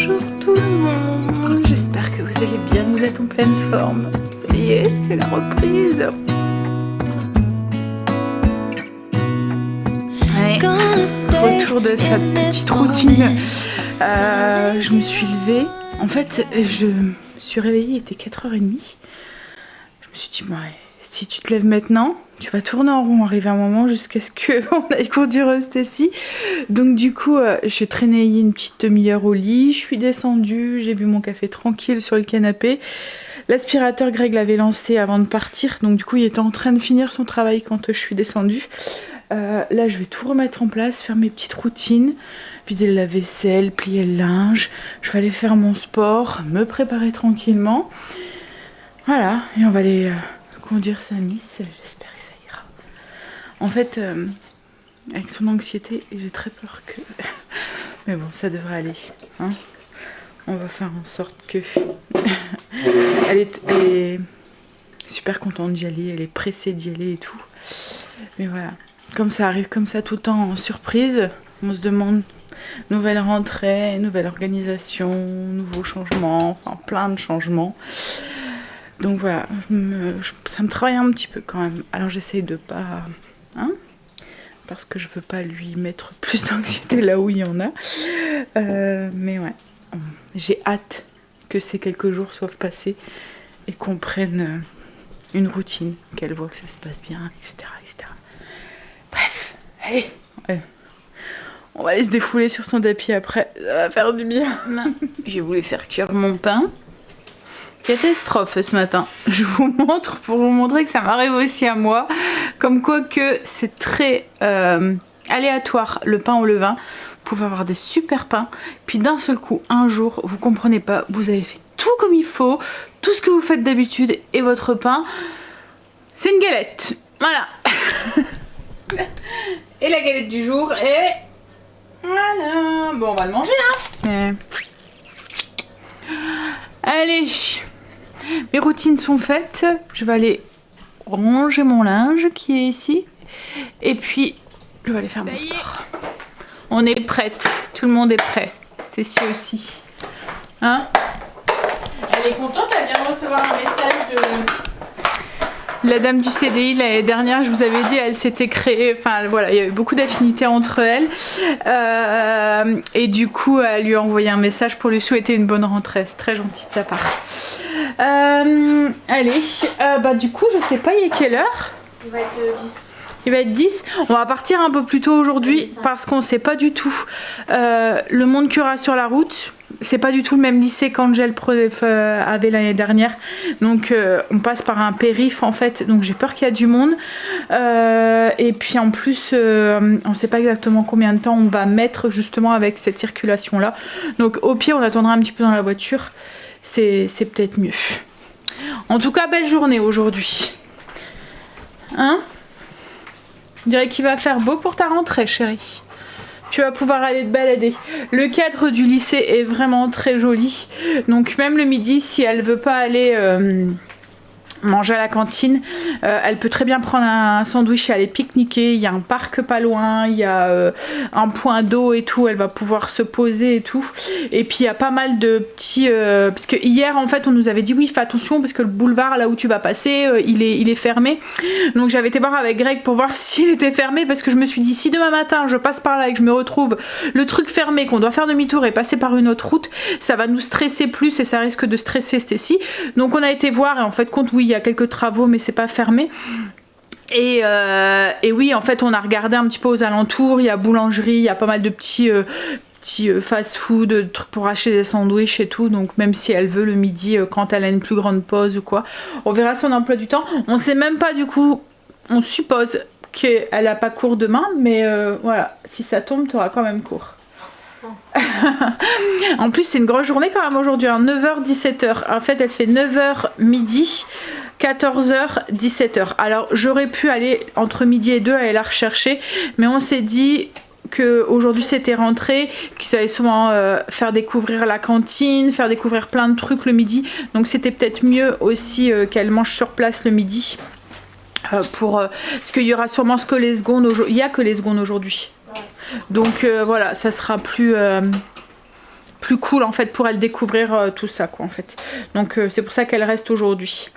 Bonjour tout le monde, j'espère que vous allez bien, vous êtes en pleine forme. Ça y est, c'est la reprise. Ouais. Retour de cette petite routine. Je me suis levée. En fait, je me suis réveillée, il était 4h30. Je me suis dit, ouais, si tu te lèves maintenant, tu vas tourner en rond, arriver un moment jusqu'à ce qu'on aille conduire Stacy. Donc du coup, je traînais une petite demi-heure au lit, je suis descendue, j'ai bu mon café tranquille sur le canapé. L'aspirateur, Greg l'avait lancé avant de partir, donc du coup, il était en train de finir son travail quand je suis descendue. Là, je vais tout remettre en place, faire mes petites routines, vider le lave-vaisselle, plier le linge. Je vais aller faire mon sport, me préparer tranquillement. Voilà, et on va aller conduire Samis, j'espère que ça ira. En fait, avec son anxiété, j'ai très peur que... Mais bon, ça devrait aller. Hein, on va faire en sorte que... elle est super contente d'y aller, elle est pressée d'y aller et tout. Mais voilà. Comme ça arrive comme ça tout le temps en surprise, on se demande nouvelle rentrée, nouvelle organisation, nouveaux changements, enfin plein de changements. Donc voilà, ça me travaille un petit peu quand même. Alors j'essaye de pas... Hein, parce que je veux pas lui mettre plus d'anxiété là où il y en a. Mais ouais, j'ai hâte que ces quelques jours soient passés et qu'on prenne une routine, qu'elle voit que ça se passe bien, etc. etc. Bref, allez, on va aller se défouler sur son tapis après, ça va faire du bien. J'ai voulu faire cuire mon pain. Catastrophe ce matin. Je vous montre pour vous montrer que ça m'arrive aussi à moi. Comme quoi que c'est très aléatoire le pain au levain. Vous pouvez avoir des super pains. Puis d'un seul coup, un jour, vous comprenez pas, vous avez fait tout comme il faut, tout ce que vous faites d'habitude et votre pain, c'est une galette. Voilà. Et la galette du jour est... Voilà. Bon, on va le manger, hein. Allez. Mes routines sont faites. Je vais aller ranger mon linge qui est ici. Et puis, je vais aller faire mon sport. On est prête. Tout le monde est prêt. Cécile aussi. Hein? Elle est contente, elle vient de recevoir un message de... La dame du CDI l'année dernière, je vous avais dit, elle s'était créée, enfin voilà, il y avait beaucoup d'affinités entre elles. Et du coup, elle lui a envoyé un message pour lui souhaiter une bonne rentrée. C'est très gentil de sa part. Allez, du coup, je sais pas, il est quelle heure? Il va être 10. Il va être 10. On va partir un peu plus tôt aujourd'hui parce qu'on sait pas du tout le monde qu'il y aura sur la route. C'est pas du tout le même lycée qu'Angel avait l'année dernière. Donc on passe par un périph' en fait. Donc j'ai peur qu'il y a du monde. Et puis en plus, on sait pas exactement combien de temps on va mettre justement avec cette circulation là. Donc au pire, on attendra un petit peu dans la voiture. C'est peut-être mieux. En tout cas, belle journée aujourd'hui. Hein? Je dirais qu'il va faire beau pour ta rentrée, chérie. Tu vas pouvoir aller te balader. Le cadre du lycée est vraiment très joli. Donc même le midi, si elle veut pas aller manger à la cantine, elle peut très bien prendre un sandwich et aller pique-niquer. Il y a un parc pas loin, il y a un point d'eau et tout, elle va pouvoir se poser et tout. Et puis il y a pas mal de petits... parce que hier en fait on nous avait dit oui, fais attention parce que le boulevard là où tu vas passer, il est fermé. Donc j'avais été voir avec Greg pour voir s'il était fermé parce que je me suis dit si demain matin je passe par là et que je me retrouve le truc fermé, qu'on doit faire demi-tour et passer par une autre route, ça va nous stresser plus et ça risque de stresser Stacy. Donc on a été voir et en fait compte oui, il y a quelques travaux mais c'est pas fermé. Et oui, en fait on a regardé un petit peu aux alentours, il y a boulangerie, il y a pas mal de petits fast-food, trucs pour acheter des sandwichs et tout. Donc même si elle veut le midi, quand elle a une plus grande pause ou quoi, on verra son emploi du temps. On sait même pas du coup, on suppose qu'elle a pas cours demain, mais voilà, si ça tombe, tu auras quand même cours. En plus c'est une grosse journée quand même aujourd'hui, hein, 9h 17h. En fait elle fait 9h midi, 14h 17h. Alors j'aurais pu aller entre midi et 2 aller la rechercher, mais on s'est dit que aujourd'hui c'était rentrée, qu'ils allaient souvent faire découvrir la cantine, faire découvrir plein de trucs le midi, donc c'était peut-être mieux aussi qu'elle mange sur place le midi. Parce qu'il y aura sûrement que les secondes aujourd'hui. Il n'y a que les secondes aujourd'hui. Donc voilà, ça sera plus plus cool en fait pour elle découvrir tout ça quoi en fait. Donc c'est pour ça qu'elle reste aujourd'hui.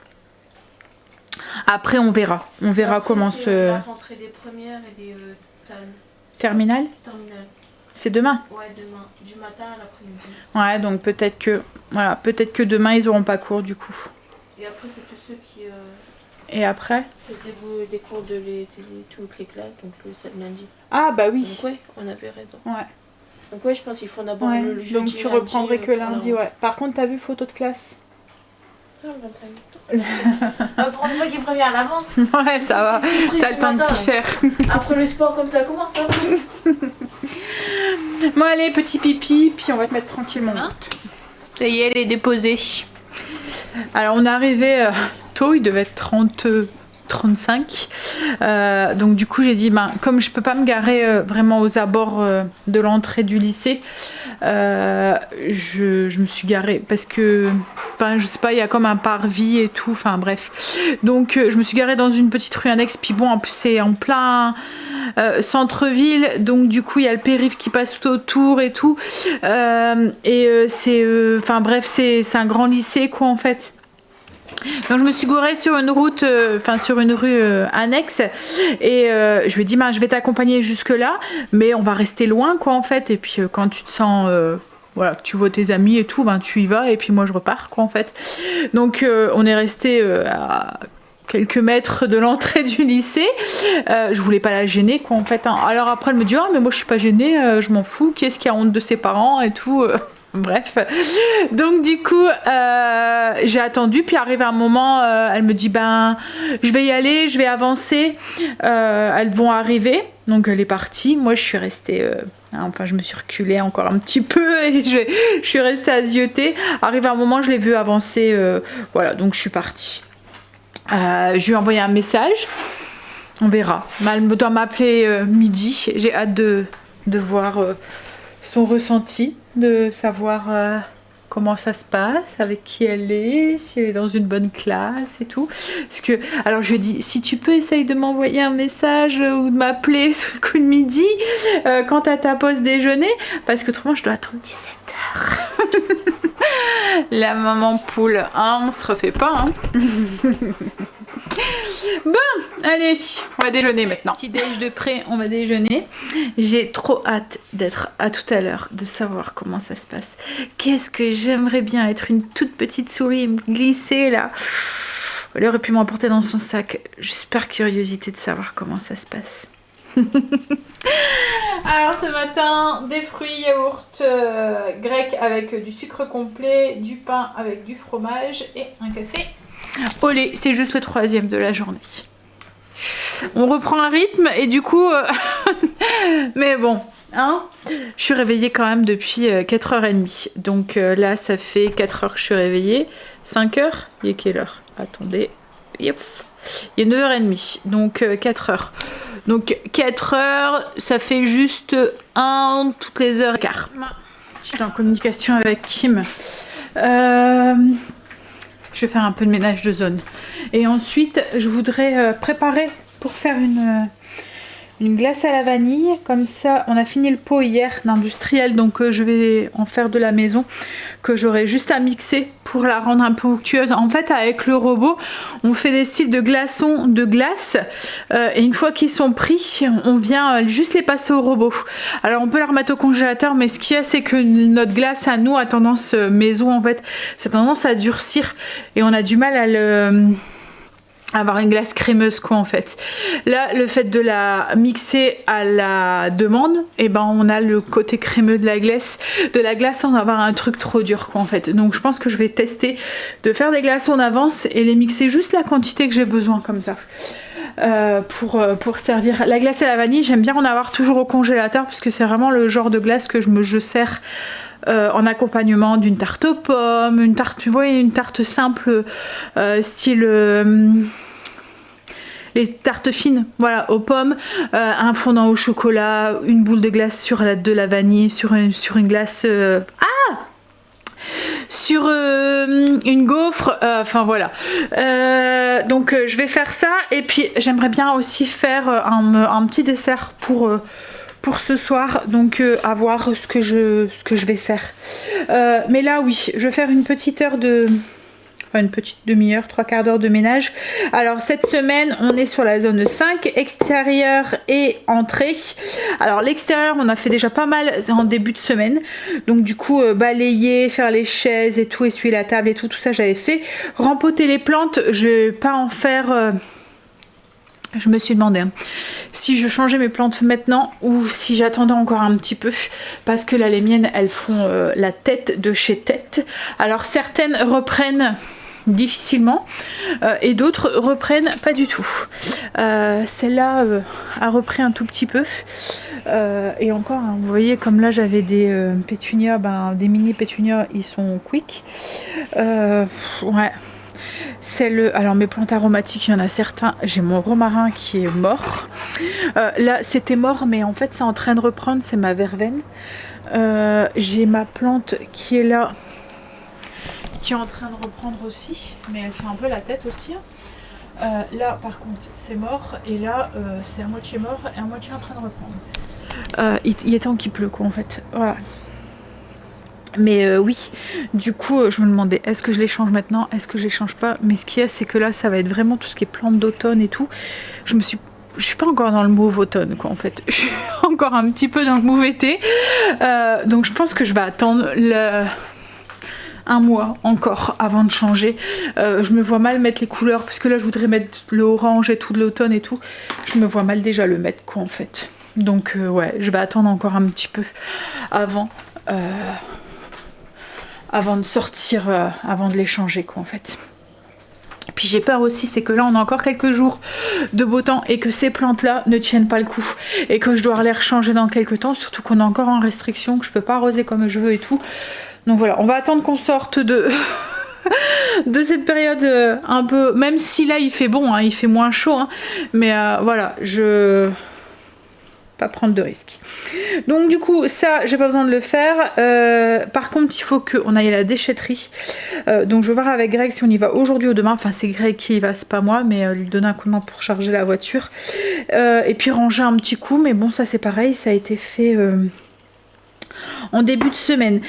Après on verra comment se... La rentrée des premières et des terminales. C'est demain. Ouais, demain, du matin à l'après-midi. Ouais, donc peut-être que demain ils auront pas cours du coup. Et après c'est tous ceux qui... Et après C'était des cours de toutes les classes, donc le lundi. Ah bah oui. Donc ouais, on avait raison. Ouais. Donc ouais, je pense qu'il faut d'abord le jeudi. Donc tu reprendrais que lundi, ouais. Par contre, t'as vu photo de classe? Ah, le 25 pour une fois qu'il prévient à l'avance. Ouais, ça va. T'as le temps de t'y faire. Après le sport comme ça commence, ça. Bon allez, petit pipi, puis on va se mettre tranquillement. Ça y est, elle est déposée. Alors on est arrivé tôt, il devait être 35. Donc du coup j'ai dit, comme je peux pas me garer vraiment aux abords de l'entrée du lycée, je me suis garée parce que je sais pas, il y a comme un parvis et tout, enfin bref. Donc je me suis garée dans une petite rue annexe, puis bon en plus c'est en plein centre-ville, donc du coup il y a le périph' qui passe tout autour et tout, enfin bref, c'est un grand lycée quoi en fait. Donc je me suis gourée sur une route, sur une rue annexe, et je lui ai dit je vais t'accompagner jusque là, mais on va rester loin quoi en fait, et puis quand tu te sens que tu vois tes amis et tout, tu y vas, et puis moi je repars quoi en fait. Donc on est resté à quelques mètres de l'entrée du lycée. Je voulais pas la gêner quoi en fait. Alors après elle me dit mais moi je suis pas gênée, je m'en fous, qui est-ce qui a honte de ses parents et tout. Bref, donc du coup j'ai attendu, puis arrivé un moment elle me dit je vais y aller, je vais avancer, elles vont arriver, donc elle est partie, moi je suis restée je me suis reculée encore un petit peu et je suis restée à zioter. Arrivé un moment je l'ai vu avancer, donc je suis partie. Je lui ai envoyé un message, on verra, elle doit m'appeler midi, j'ai hâte de voir son ressenti, de savoir comment ça se passe, avec qui elle est, si elle est dans une bonne classe et tout. Alors je lui ai dit, si tu peux essayer de m'envoyer un message ou de m'appeler sous le coup de midi quand t'as ta pause déjeuner, parce que autrement je dois attendre 17h. La maman poule, on se refait pas. Bon, allez, on va déjeuner maintenant. Petit déj de près, on va déjeuner. J'ai trop hâte d'être à tout à l'heure, de savoir comment ça se passe. Qu'est-ce que j'aimerais bien être une toute petite souris et me glisser là. Elle aurait pu m'emporter dans son sac. J'ai super curiosité de savoir comment ça se passe. Alors ce matin, des fruits yaourt grec avec du sucre complet, du pain avec du fromage et un café au lait. C'est juste le 3e de la journée. On reprend un rythme et du coup mais bon, je suis réveillée quand même depuis 4h30. Donc là ça fait 4h que je suis réveillée. 5h, il est quelle heure? Attendez. Yep. Il est 9h30, donc 4h. Donc 4h, ça fait juste 1 toutes les heures et quart. J'étais en communication avec Kim. Je vais faire un peu de ménage de zone. Et ensuite, je voudrais préparer pour faire une glace à la vanille. Comme ça, on a fini le pot hier d'industriel, donc je vais en faire de la maison que j'aurai juste à mixer pour la rendre un peu onctueuse. En fait, avec le robot, on fait des styles de glaçons de glace et une fois qu'ils sont pris, on vient juste les passer au robot. Alors on peut la remettre au congélateur, mais ce qu'il y a, c'est que notre glace à nous a tendance maison en fait, c'est tendance à durcir et on a du mal à avoir une glace crémeuse quoi en fait. Là le fait de la mixer à la demande, et on a le côté crémeux de la glace sans avoir un truc trop dur quoi en fait. Donc je pense que je vais tester de faire des glaçons en avance et les mixer juste la quantité que j'ai besoin comme ça. Pour servir la glace à la vanille, j'aime bien en avoir toujours au congélateur puisque c'est vraiment le genre de glace que je sers en accompagnement d'une tarte aux pommes, une tarte simple style les tartes fines, voilà, aux pommes, un fondant au chocolat, une boule de glace sur de la vanille, sur une glace sur une gaufre, enfin voilà. Donc je vais faire ça et puis j'aimerais bien aussi faire un petit dessert pour ce soir, donc à voir ce que je vais faire. Mais là oui, je vais faire une petite heure de... Enfin une petite demi-heure, 3/4 d'heure de ménage. Alors cette semaine on est sur la zone 5, extérieur et entrée. Alors l'extérieur on a fait déjà pas mal en début de semaine. Donc du coup balayer, faire les chaises et tout, essuyer la table et tout ça j'avais fait. Rempoter les plantes, je vais pas en faire... Je me suis demandé si je changeais mes plantes maintenant ou si j'attendais encore un petit peu, parce que là les miennes elles font la tête de chez tête. Alors certaines reprennent difficilement et d'autres reprennent pas du tout. Celle-là a repris un tout petit peu et encore hein, vous voyez comme là j'avais des pétunias, des mini pétunias, ils sont quick. Ouais. Alors mes plantes aromatiques, il y en a certains. J'ai mon romarin qui est mort. Là c'était mort mais en fait c'est en train de reprendre, c'est ma verveine. J'ai ma plante qui est là, qui est en train de reprendre aussi, mais elle fait un peu la tête aussi. Là par contre c'est mort et là c'est à moitié mort et à moitié en train de reprendre. Il est temps qu'il pleut quoi en fait. Voilà. Mais oui, du coup je me demandais est-ce que je les change maintenant, est-ce que je les change pas. Mais ce qu'il y a c'est que là ça va être vraiment tout ce qui est plantes d'automne et tout. Je suis pas encore dans le mauve automne quoi en fait. Je suis encore un petit peu dans le mauve été. Donc je pense que je vais attendre un mois encore avant de changer. Je me vois mal mettre les couleurs parce que là je voudrais mettre le orange et tout de l'automne et tout. Je me vois mal déjà le mettre quoi en fait. Donc ouais, je vais attendre encore un petit peu avant de sortir, avant de les changer quoi en fait. Puis j'ai peur aussi, c'est que là on a encore quelques jours de beau temps et que ces plantes là ne tiennent pas le coup et que je dois les rechanger dans quelques temps, surtout qu'on est encore en restriction, que je peux pas arroser comme je veux et tout. Donc voilà, on va attendre qu'on sorte de de cette période un peu, même si là il fait bon hein, il fait moins chaud hein, mais voilà, je pas prendre de risques. Donc du coup ça j'ai pas besoin de le faire. Par contre il faut qu'on aille à la déchetterie. Donc je vais voir avec Greg si on y va aujourd'hui ou demain. Enfin c'est Greg qui y va, c'est pas moi, mais lui donner un coup de main pour charger la voiture. Et puis ranger un petit coup. Mais bon ça c'est pareil, ça a été fait en début de semaine.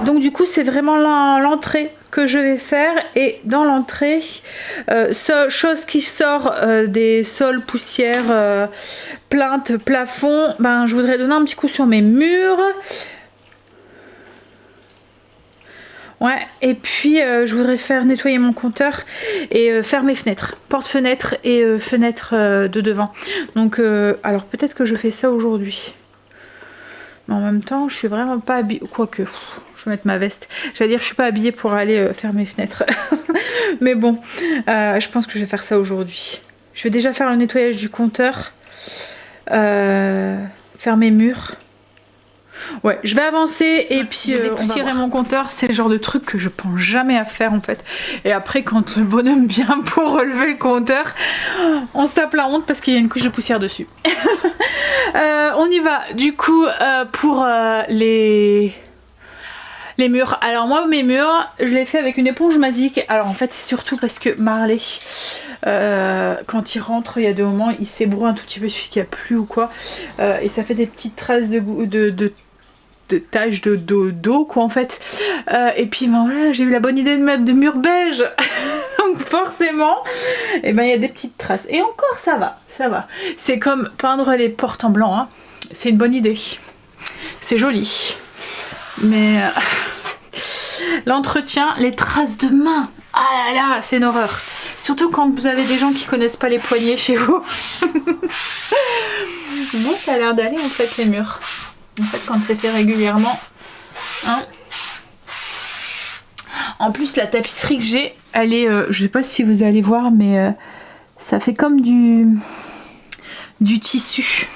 Donc du coup c'est vraiment l'entrée que je vais faire, et dans l'entrée chose qui sort des sols, poussières, plaintes, plafond, je voudrais donner un petit coup sur mes murs. Ouais, et puis je voudrais faire nettoyer mon compteur et faire mes fenêtres, porte-fenêtres et fenêtres de devant. Donc alors peut-être que je fais ça aujourd'hui. Mais en même temps, je suis vraiment pas habillée. Quoique, je vais mettre ma veste. J'allais dire, je suis pas habillée pour aller faire mes fenêtres. Mais bon, je pense que je vais faire ça aujourd'hui. Je vais déjà faire le nettoyage du compteur. Faire mes murs. Ouais, je vais avancer et puis dépoussiérer mon compteur. C'est le genre de truc que je pense jamais à faire en fait. Et après, quand le bonhomme vient pour relever le compteur, on se tape la honte parce qu'il y a une couche de poussière dessus. On y va du coup pour les murs. Alors moi mes murs je les fais avec une éponge magique. Alors en fait c'est surtout parce que Marley quand il rentre il y a des moments il s'ébroue un tout petit peu, il suffit qu'il n'y a plus ou quoi et ça fait des petites traces de taches d'eau quoi en fait. Et puis voilà, j'ai eu la bonne idée de mettre de murs beige. Donc forcément et il y a des petites traces et encore ça va. C'est comme peindre les portes en blanc hein. C'est une bonne idée, c'est joli, mais l'entretien, les traces de main, ah là là, c'est une horreur. Surtout quand vous avez des gens qui connaissent pas les poignées chez vous. Bon, ça a l'air d'aller en fait les murs. En fait, quand c'est fait régulièrement. Hein. En plus, la tapisserie que j'ai, elle est, je sais pas si vous allez voir, mais ça fait comme du tissu.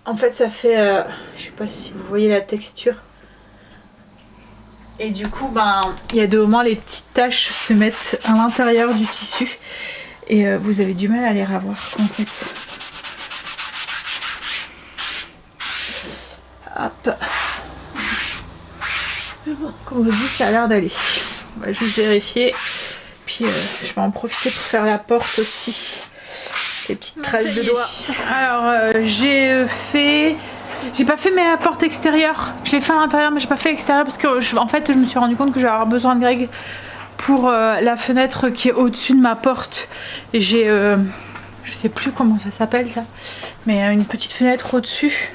En fait ça fait, je sais pas si vous voyez la texture. Et du coup il y a de moments les petites taches se mettent à l'intérieur du tissu. Et vous avez du mal à les revoir en fait. Hop. Comme je vous dis ça a l'air d'aller. On va juste vérifier. Puis je vais en profiter pour faire la porte aussi. Les petites traces de doigts. Alors j'ai fait J'ai pas fait mes portes extérieures. Je l'ai fait à l'intérieur mais j'ai pas fait l'extérieur parce que en fait je me suis rendu compte que j'allais avoir besoin de Greg pour la fenêtre qui est au-dessus de ma porte. Et j'ai je sais plus comment ça s'appelle ça, mais une petite fenêtre au-dessus.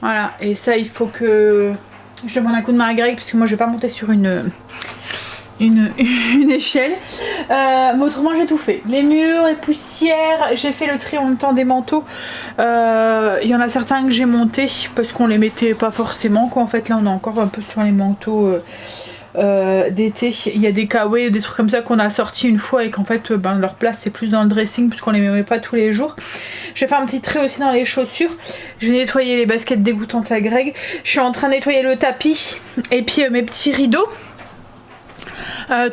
Voilà, et ça il faut que je demande un coup de main à Greg parce que moi je vais pas monter sur une échelle. Mais autrement j'ai tout fait. Les murs, les poussières, j'ai fait le tri en même temps des manteaux. Il y en a certains que j'ai montés parce qu'on les mettait pas forcément quoi. En fait là on est encore un peu sur les manteaux d'été. Il y a des kawaii, des trucs comme ça qu'on a sortis une fois et qu'en fait leur place c'est plus dans le dressing puisqu'on les met pas tous les jours. Je vais faire un petit trait aussi dans les chaussures. Je vais nettoyer les baskets dégoûtantes à Greg. Je suis en train de nettoyer le tapis et puis mes petits rideaux.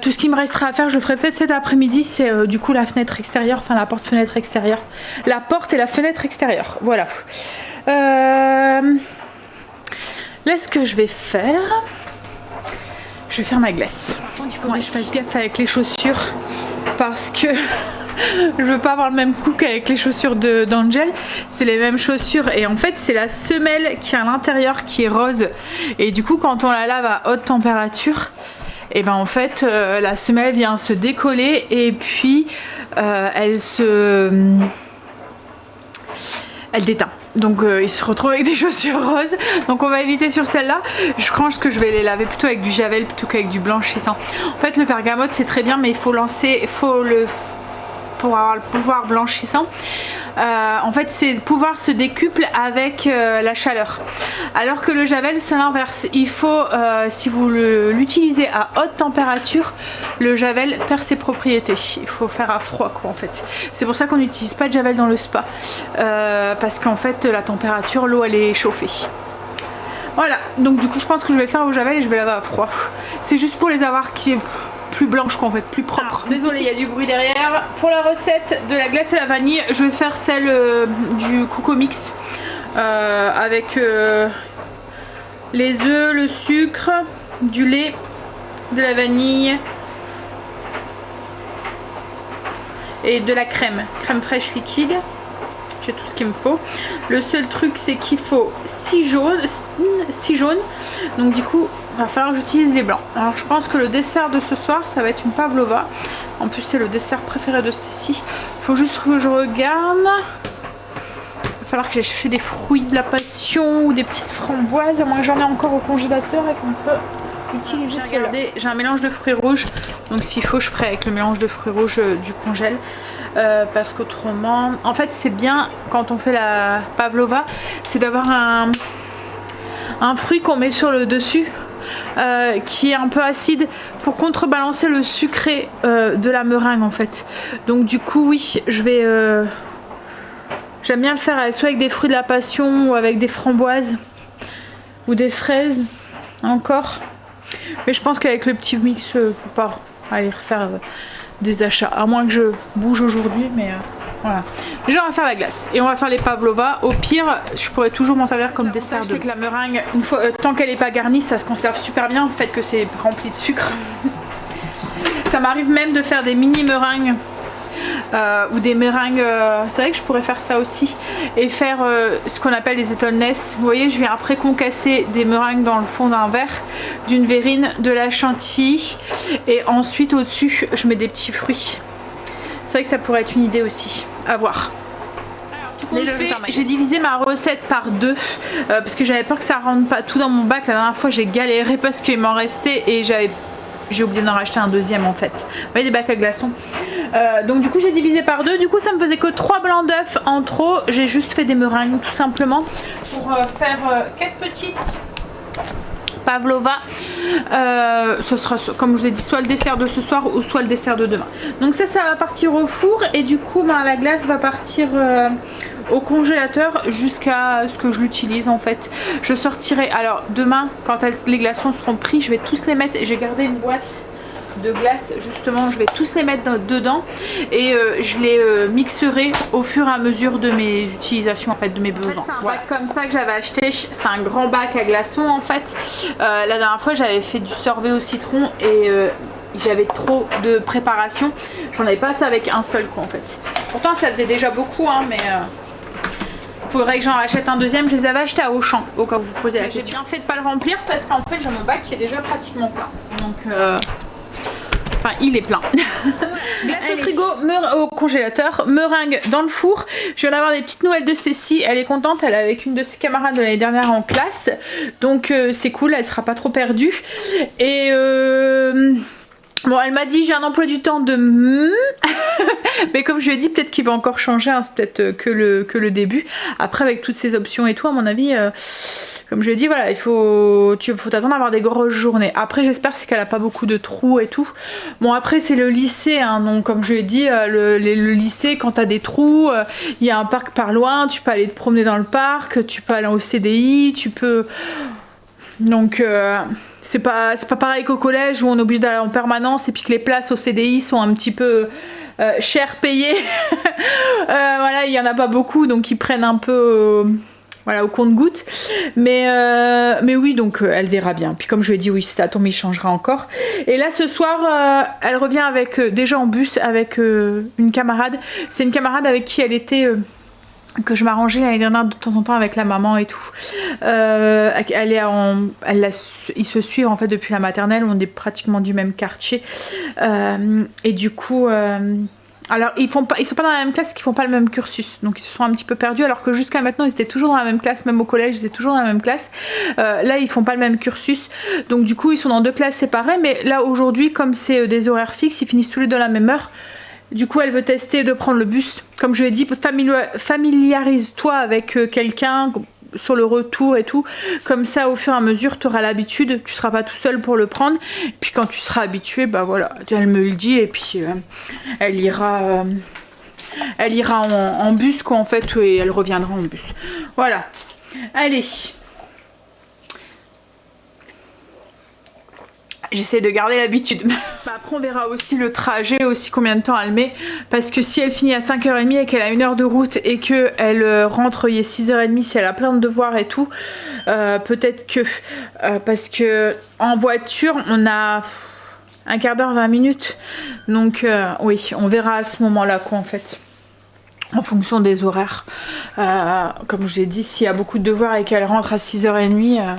Tout ce qui me restera à faire, je le ferai peut-être cet après-midi, c'est du coup la fenêtre extérieure, enfin la porte-fenêtre extérieure. La porte et la fenêtre extérieure, voilà. Là, ce que je vais faire, je vais faire ma glace. Par contre, il faudrait que je fasse gaffe avec les chaussures parce que je veux pas avoir le même coup qu'avec les chaussures d'Angel. C'est les mêmes chaussures et en fait c'est la semelle qui est à l'intérieur qui est rose. Et du coup quand on la lave à haute température, et ben en fait la semelle vient se décoller et puis elle déteint. Donc il se retrouve avec des chaussures roses. Donc on va éviter sur celle-là. Je pense que je vais les laver plutôt avec du javel plutôt qu'avec du blanchissant. En fait le bergamote c'est très bien mais il faut lancer, pour avoir le pouvoir blanchissant. En fait c'est pouvoir se décuple avec la chaleur, alors que le javel c'est l'inverse. Il faut si vous l'utilisez à haute température, le javel perd ses propriétés. Il faut faire à froid quoi en fait. C'est pour ça qu'on n'utilise pas de javel dans le spa parce qu'en fait la température, l'eau elle est chauffée. Voilà, donc du coup je pense que je vais le faire au javel et je vais laver à froid. C'est juste pour les avoir qui plus blanche qu'en fait, plus propre. Désolée, il y a du bruit derrière. Pour la recette de la glace à la vanille, je vais faire celle du Coco Mix avec les œufs, le sucre, du lait, de la vanille et de la crème fraîche liquide. J'ai tout ce qu'il me faut. Le seul truc c'est qu'il faut 6 jaunes. Donc du coup il va falloir que j'utilise les blancs. Alors je pense que le dessert de ce soir ça va être une pavlova. En plus c'est le dessert préféré de Stacy. Il faut juste que je regarde. Il va falloir que j'aille chercher des fruits de la passion ou des petites framboises. À moins que j'en ai encore au congélateur et qu'on peut utiliser. J'ai un mélange de fruits rouges. Donc s'il faut je ferai avec le mélange de fruits rouges du congèle. Parce qu'autrement, en fait c'est bien quand on fait la pavlova, c'est d'avoir un fruit qu'on met sur le dessus qui est un peu acide pour contrebalancer le sucré de la meringue en fait. Donc du coup oui, je vais j'aime bien le faire soit avec des fruits de la passion ou avec des framboises ou des fraises encore, mais je pense qu'avec le petit mix je peux pas aller refaire des achats, à moins que je bouge aujourd'hui, mais voilà. Déjà on va faire la glace et on va faire les pavlova. Au pire je pourrais toujours m'en servir comme dessert. Je sais que la meringue, une fois, tant qu'elle n'est pas garnie, ça se conserve super bien, le fait que c'est rempli de sucre. Ça m'arrive même de faire des mini meringues ou des meringues, c'est vrai que je pourrais faire ça aussi et faire ce qu'on appelle les étonnesses. Vous voyez, je viens après concasser des meringues dans le fond d'un verre, d'une verrine, de la chantilly et ensuite au dessus je mets des petits fruits. C'est vrai que ça pourrait être une idée aussi à voir. J'ai divisé ma recette par deux parce que j'avais peur que ça rentre pas tout dans mon bac. La dernière fois j'ai galéré parce qu'il m'en restait et j'ai oublié d'en racheter un deuxième en fait. Vous voyez, des bacs à glaçons. Donc du coup j'ai divisé par deux. Du coup ça me faisait que 3 blancs d'œufs en trop. J'ai juste fait des meringues tout simplement pour faire 4 petites pavlova. Ce sera comme je vous ai dit soit le dessert de ce soir ou soit le dessert de demain. Donc ça va partir au four et du coup la glace va partir au congélateur jusqu'à ce que je l'utilise en fait. Je sortirai, alors demain quand les glaçons seront pris, je vais tous les mettre. J'ai gardé une boîte de glace justement, je vais tous les mettre dedans et je les mixerai au fur et à mesure de mes utilisations en fait, de mes besoins. En fait, c'est un bac comme ça que j'avais acheté, c'est un grand bac à glaçons en fait. La dernière fois j'avais fait du sorbet au citron et j'avais trop de préparation, j'en avais pas assez avec un seul quoi en fait. Pourtant ça faisait déjà beaucoup hein, mais faudrait que j'en rachète un deuxième. Je les avais achetés à Auchan, au cas où vous posez la question. J'ai bien fait de pas le remplir parce qu'en fait j'ai mon bac qui est déjà pratiquement plein. Donc enfin il est plein. Glace au frigo, au congélateur, meringue dans le four. Je viens d'avoir des petites nouvelles de Stécie. Elle est contente, elle est avec une de ses camarades de l'année dernière en classe. Donc c'est cool, elle sera pas trop perdue. Et bon, elle m'a dit j'ai un emploi du temps de mais comme je lui ai dit, peut-être qu'il va encore changer, hein, c'est peut-être que le début. Après, avec toutes ces options et tout, à mon avis, comme je lui ai dit, voilà, il faut t'attendre à avoir des grosses journées. Après, j'espère c'est qu'elle a pas beaucoup de trous et tout. Bon, après, c'est le lycée, hein, donc comme je lui ai dit, le lycée, quand t'as des trous, il y a un parc par loin, tu peux aller te promener dans le parc, tu peux aller au CDI, tu peux... Donc c'est pas pareil qu'au collège où on est obligé d'aller en permanence et puis que les places au CDI sont un petit peu cher payées. Voilà, il y en a pas beaucoup donc ils prennent un peu voilà, au compte-gouttes. Mais oui, donc elle verra bien. Puis comme je lui ai dit, oui, si ça tombe, il changera encore. Et là ce soir, elle revient avec déjà en bus avec une camarade. C'est une camarade avec qui elle était... que je m'arrangeais l'année dernière de temps en temps avec la maman et tout. Ils se suivent en fait depuis la maternelle, on est pratiquement du même quartier. Et du coup... alors ils sont pas dans la même classe, ils font pas le même cursus, donc ils se sont un petit peu perdus alors que jusqu'à maintenant ils étaient toujours dans la même classe, même au collège ils étaient toujours dans la même classe. Là ils font pas le même cursus, donc du coup ils sont dans deux classes séparées, mais là aujourd'hui comme c'est des horaires fixes, ils finissent tous les deux à la même heure. Du coup, elle veut tester de prendre le bus. Comme je lui ai dit, familiarise-toi avec quelqu'un sur le retour et tout. Comme ça, au fur et à mesure, tu auras l'habitude. Tu seras pas tout seul pour le prendre. Puis quand tu seras habitué, bah voilà, elle me le dit et puis elle ira en bus quoi en fait et elle reviendra en bus. Voilà. Allez. J'essaie de garder l'habitude. Après on verra aussi le trajet, aussi combien de temps elle met. Parce que si elle finit à 5h30 et qu'elle a 1 heure de route et qu'elle rentre, il est 6h30, si elle a plein de devoirs et tout, peut-être que... parce que en voiture, on a un quart d'heure, 20 minutes. Donc oui, on verra à ce moment-là quoi en fait. En fonction des horaires. Comme je l'ai dit, s'il y a beaucoup de devoirs et qu'elle rentre à 6h30...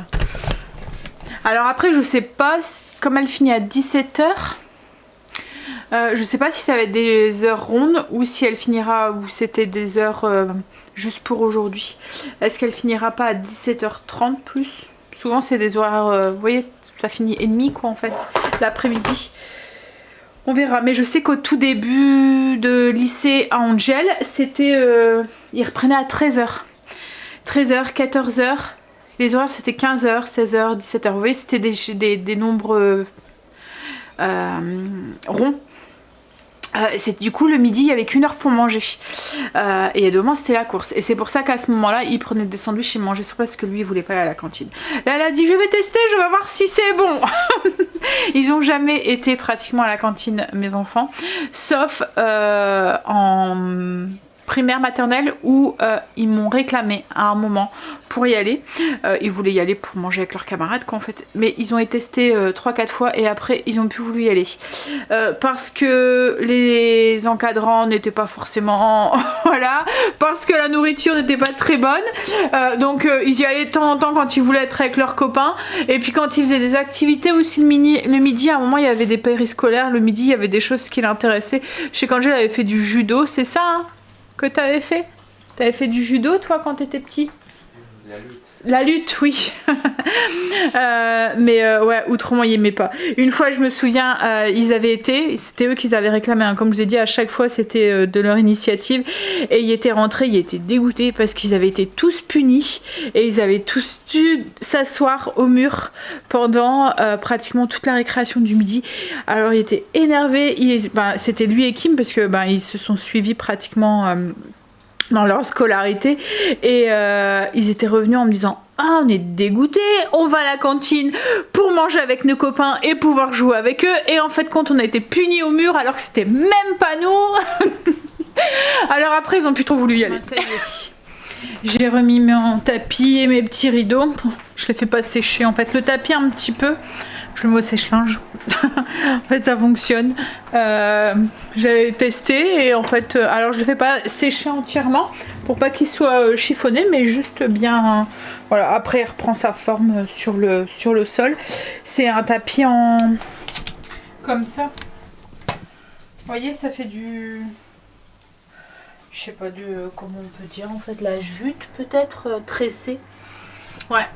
Alors après, je sais pas... Comme elle finit à 17h, je sais pas si ça va être des heures rondes ou si elle finira, ou c'était des heures juste pour aujourd'hui. Est-ce qu'elle finira pas à 17h30 plus? Souvent c'est des horaires, vous voyez, ça finit et demi quoi en fait, l'après-midi. On verra, mais je sais qu'au tout début de lycée à Angel, c'était, ils reprenaient à 13h. 13h, 14h. Les horaires c'était 15h, 16h, 17h. Vous voyez, c'était des nombres ronds. Du coup, le midi, il n'y avait qu'1 heure pour manger. Et demain, c'était la course. Et c'est pour ça qu'à ce moment-là, il prenait des sandwichs et mangeait sur place parce que lui, il voulait pas aller à la cantine. Là, elle a dit, je vais tester, je vais voir si c'est bon. Ils n'ont jamais été pratiquement à la cantine, mes enfants. Sauf en... primaire, maternelle où ils m'ont réclamé à un moment pour y aller. Ils voulaient y aller pour manger avec leurs camarades quoi, en fait. Mais ils ont été testés 3-4 fois et après ils ont plus voulu y aller. Parce que les encadrants n'étaient pas forcément... voilà. Parce que la nourriture n'était pas très bonne. Donc ils y allaient de temps en temps quand ils voulaient être avec leurs copains. Et puis quand ils faisaient des activités aussi le midi, à un moment il y avait des périscolaires. Le midi il y avait des choses qui l'intéressaient. Je sais qu'Angèle avait fait du judo, c'est ça hein que t'avais fait? T'avais fait du judo toi quand t'étais petit? La lutte. La lutte, oui. Mais ouais, autrement, ils aimaient pas. Une fois, je me souviens, ils avaient été, c'était eux qui avaient réclamé, hein. Comme je vous ai dit, à chaque fois, c'était de leur initiative. Et ils étaient rentrés, ils étaient dégoûtés parce qu'ils avaient été tous punis. Et ils avaient tous dû s'asseoir au mur pendant pratiquement toute la récréation du midi. Alors, ils étaient énervés. C'était lui et Kim parce que ils se sont suivis pratiquement... dans leur scolarité et ils étaient revenus en me disant ah on est dégoûtés, on va à la cantine pour manger avec nos copains et pouvoir jouer avec eux et en fait quand on a été punis au mur alors que c'était même pas nous. Alors après ils ont plus trop voulu y aller. Ça y est. J'ai remis mon tapis et mes petits rideaux, je les fais pas sécher en fait, le tapis un petit peu je le mets au sèche-linge. En fait ça fonctionne. J'ai testé et en fait alors je le fais pas sécher entièrement pour pas qu'il soit chiffonné, mais juste bien. Voilà, après il reprend sa forme sur le sol. C'est un tapis en comme ça. Vous voyez, ça fait du, je sais pas de comment on peut dire en fait, la jute peut-être tressée. Ouais.